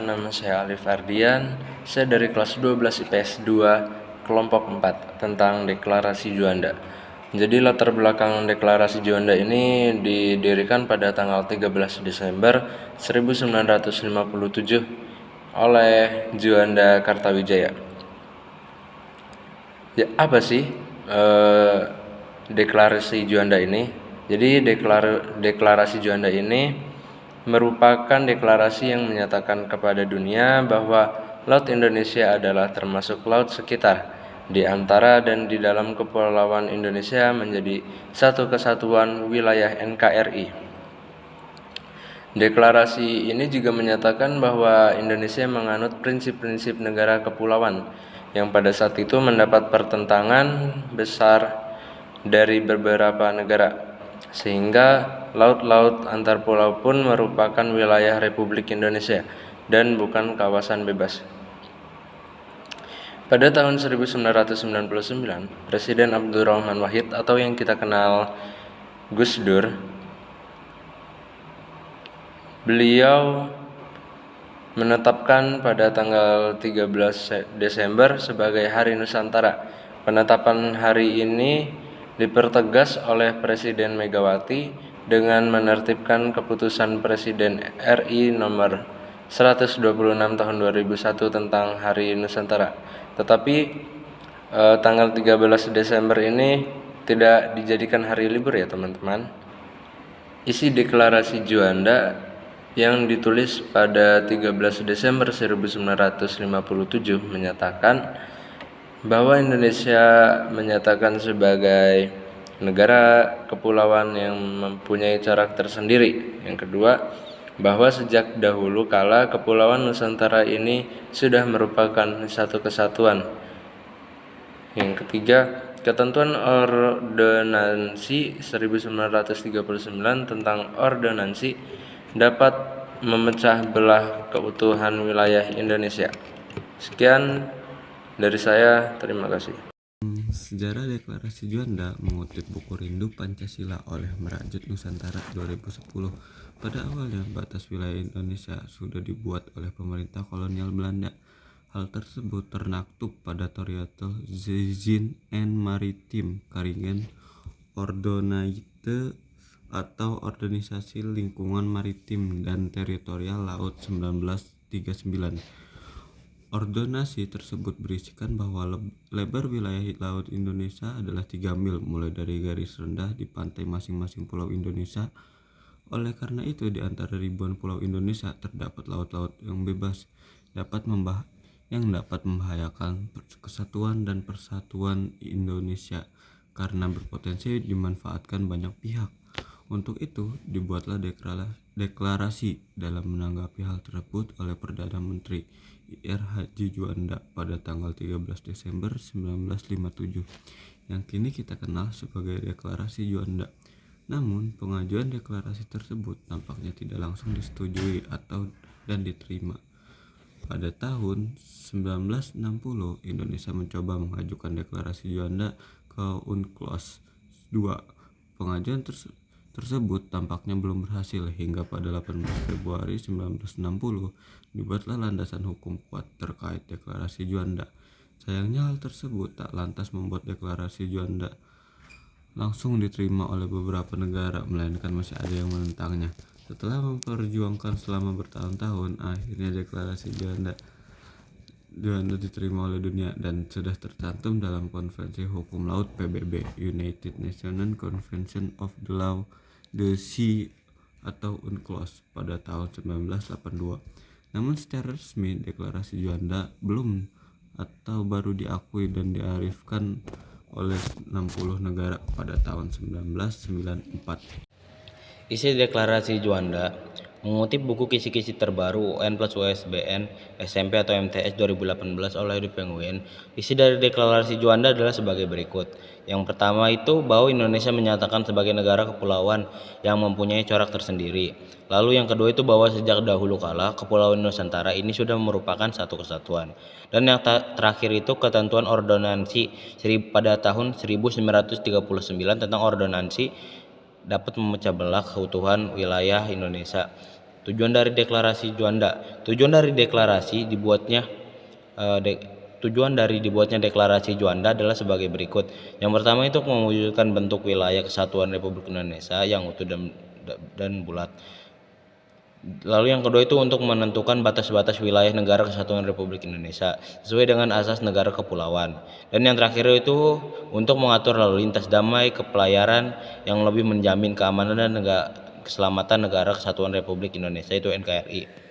nama saya Alif Ardian. Saya dari kelas 12 IPS 2, kelompok 4, tentang Deklarasi Juanda. Jadi latar belakang Deklarasi Juanda ini didirikan pada tanggal 13 Desember 1957 oleh Juanda Kartawijaya. Ya, apa sih Deklarasi Juanda ini? Jadi Deklarasi Juanda ini merupakan deklarasi yang menyatakan kepada dunia bahwa Laut Indonesia adalah termasuk laut sekitar di antara dan di dalam Kepulauan Indonesia menjadi satu kesatuan wilayah NKRI. Deklarasi ini juga menyatakan bahwa Indonesia menganut prinsip-prinsip negara kepulauan yang pada saat itu mendapat pertentangan besar dari beberapa negara, sehingga laut-laut antar pulau pun merupakan wilayah Republik Indonesia dan bukan kawasan bebas. Pada tahun 1999, Presiden Abdurrahman Wahid atau yang kita kenal Gus Dur, beliau menetapkan pada tanggal 13 Desember sebagai Hari Nusantara. Penetapan hari ini dipertegas oleh Presiden Megawati dengan menertibkan keputusan Presiden RI nomor 126 tahun 2001 tentang Hari Nusantara. Tetapi tanggal 13 Desember ini tidak dijadikan hari libur ya teman-teman. Isi Deklarasi Juanda yang ditulis pada 13 Desember 1957 menyatakan bahwa Indonesia menyatakan sebagai negara kepulauan yang mempunyai corak tersendiri. Yang kedua, bahwa sejak dahulu kala Kepulauan Nusantara ini sudah merupakan satu kesatuan. Yang ketiga, ketentuan Ordonansi 1939 tentang ordonansi dapat memecah belah keutuhan wilayah Indonesia. Sekian dari saya, terima kasih. Sejarah Deklarasi Juanda mengutip buku Rindu Pancasila oleh Merajut Nusantara 2010. Pada awalnya, batas wilayah Indonesia sudah dibuat oleh pemerintah kolonial Belanda. Hal tersebut termaktub pada Toriatel Zin en Maritim Karingen Ordonnance atau Organisasi Lingkungan Maritim dan Teritorial Laut 1939. Ordonansi tersebut berisikan bahwa lebar wilayah laut Indonesia adalah 3 mil mulai dari garis rendah di pantai masing-masing pulau Indonesia. Oleh karena itu, di antara ribuan pulau Indonesia terdapat laut-laut yang bebas yang dapat membahayakan kesatuan dan persatuan Indonesia karena berpotensi dimanfaatkan banyak pihak. Untuk itu, dibuatlah deklarasi dalam menanggapi hal tersebut oleh Perdana Menteri Ir Haji Juanda pada tanggal 13 Desember 1957 yang kini kita kenal sebagai Deklarasi Juanda. Namun, pengajuan deklarasi tersebut tampaknya tidak langsung disetujui dan diterima. Pada tahun 1960, Indonesia mencoba mengajukan Deklarasi Juanda ke UNCLOS II. Pengajuan tersebut tampaknya belum berhasil hingga pada 18 Februari 1960 dibuatlah landasan hukum kuat terkait Deklarasi Juanda. Sayangnya hal tersebut tak lantas membuat Deklarasi Juanda langsung diterima oleh beberapa negara, melainkan masih ada yang menentangnya. Setelah memperjuangkan selama bertahun-tahun, akhirnya Deklarasi Juanda diterima oleh dunia dan sudah tercantum dalam Konvensi Hukum Laut PBB United Nations Convention of the Law the Sea atau UNCLOS pada tahun 1982. Namun secara resmi Deklarasi Juanda belum atau baru diakui dan diarifkan oleh 60 negara pada tahun 1994. Isi Deklarasi Juanda mengutip buku kisi-kisi terbaru UN plus USBN SMP atau MTS 2018 oleh The Penguin. Isi dari Deklarasi Juanda adalah sebagai berikut. Yang pertama itu bahwa Indonesia menyatakan sebagai negara kepulauan yang mempunyai corak tersendiri. Lalu yang kedua itu bahwa sejak dahulu kala Kepulauan Nusantara ini sudah merupakan satu kesatuan. Dan yang terakhir itu ketentuan ordonansi pada tahun 1939 tentang ordonansi dapat memecah belah keutuhan wilayah Indonesia. Tujuan dari deklarasi Juanda. Tujuan dari dibuatnya deklarasi Juanda adalah sebagai berikut. Yang pertama itu mewujudkan bentuk wilayah kesatuan Republik Indonesia yang utuh dan bulat. Lalu yang kedua itu untuk menentukan batas-batas wilayah negara kesatuan Republik Indonesia sesuai dengan asas negara kepulauan. Dan yang terakhir itu untuk mengatur lalu lintas damai kepelayaran yang lebih menjamin keamanan dan keselamatan negara kesatuan Republik Indonesia itu NKRI.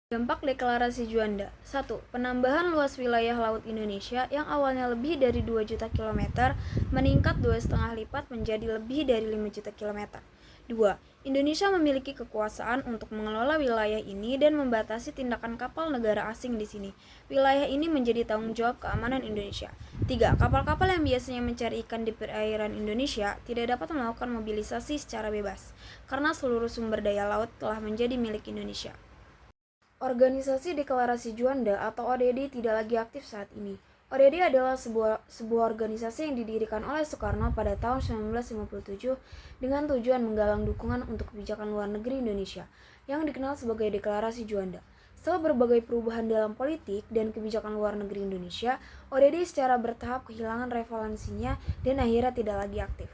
Dampak Deklarasi Juanda. 1. Penambahan luas wilayah laut Indonesia yang awalnya lebih dari 2 juta kilometer meningkat 2,5 lipat menjadi lebih dari 5 juta kilometer. 2. Indonesia memiliki kekuasaan untuk mengelola wilayah ini dan membatasi tindakan kapal negara asing di sini. Wilayah ini menjadi tanggung jawab keamanan Indonesia. 3. Kapal-kapal yang biasanya mencari ikan di perairan Indonesia tidak dapat melakukan mobilisasi secara bebas karena seluruh sumber daya laut telah menjadi milik Indonesia. Organisasi Deklarasi Juanda atau ODD tidak lagi aktif saat ini. ODD adalah sebuah organisasi yang didirikan oleh Soekarno pada tahun 1957 dengan tujuan menggalang dukungan untuk kebijakan luar negeri Indonesia yang dikenal sebagai Deklarasi Juanda. Setelah berbagai perubahan dalam politik dan kebijakan luar negeri Indonesia, ODD secara bertahap kehilangan relevansinya dan akhirnya tidak lagi aktif.